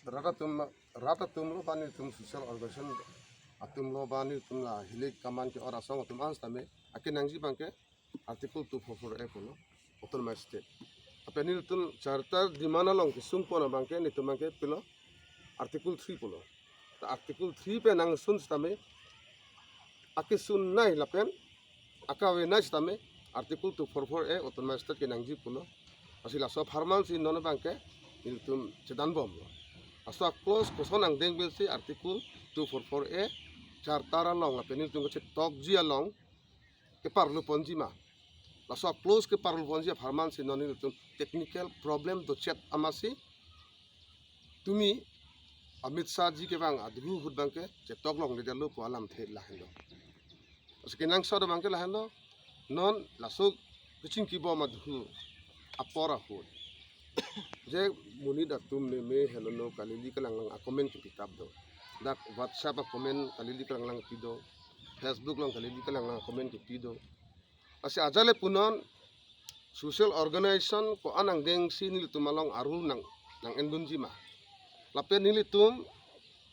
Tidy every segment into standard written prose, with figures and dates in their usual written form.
rata tum lo bani tum social organization atum lo bani tum la hilik kaman ke ora song tum ans tame akin nangji bangke article 244 ko lo autonomous state apa ni tum charter di mana long kisung pona bangke ni tum bangke pilo article 3 polo article 3 pe nang sun tame akisun nai lapen akawe nai tame article 244 autonomous state ke nangji polo asila so formal si non bangke ni tum cedan bom lo asal close koson ang deng si artikel 244 charter along apa ni tunggu cek tok ji along ke parlu ponji ma asal close ke parlu ponji farman si noni tum technical problem to chat amasi tumi Amit Shah ji ke bang adhu hud bang ke cek tok long de lo ko alam the la hendo sekinang so bang ke la hendo non lasuk kucing ki bo madhu apora hud je muni da tum ne me hello kalili kalang lang comment ki kitab do dak whatsapp comment kalili kalang lang pido facebook lang kalili kalang lang comment ki pido asi ajale punon social organization ko anang deng sin li tumalong arul nang endun jima lapen nili tum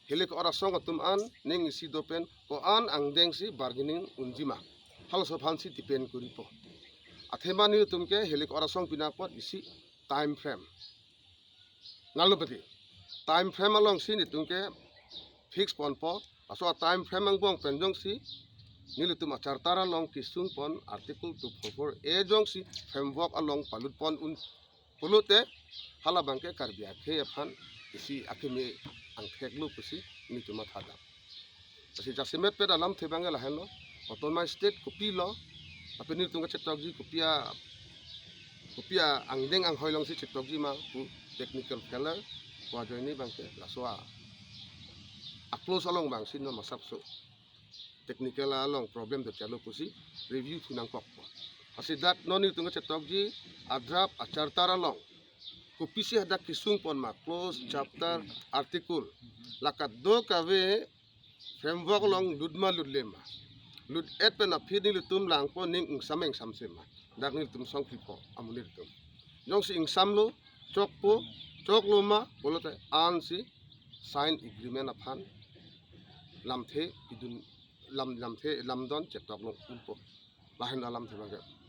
hele ko ora song tum an ning isi dopen ko an ang deng si bargaining unjima hal so phansi dipen kuripo athema ni tum ke hele ko ora song pinapot isi time frame nalupati time frame along sini tungke fix pon po aso time frame ang bong penjong si nilu tuma chartara long kisung pon article 244 jong si framework along palut pon un pulute hala bangke karbia ke phan isi akimi ang kheklu kusi ni tuma thada asi jasimet pe dalam thebangela hello autonomous state kopi lo apeni tungka chetok ji kopia angdeng ang hoilong si chetok ji ma technical failure wa joini bangke laswa upload along bang sin no masap so technical along problem to chalo pusi review tunang kok asi dat noni tunga chetok ji adrap achartar along kopi si hadak kisung pon ma close chapter article lakat do kawe framework long ludma ludlema lud et pe na phini lutum lang po ning sameng samsema dak ni tum song pipo amunir tum jong si ing samlo chok po chok loma bolote an si sign agreement aphan lamthe idun lamdon chetok long po lahin alam the bang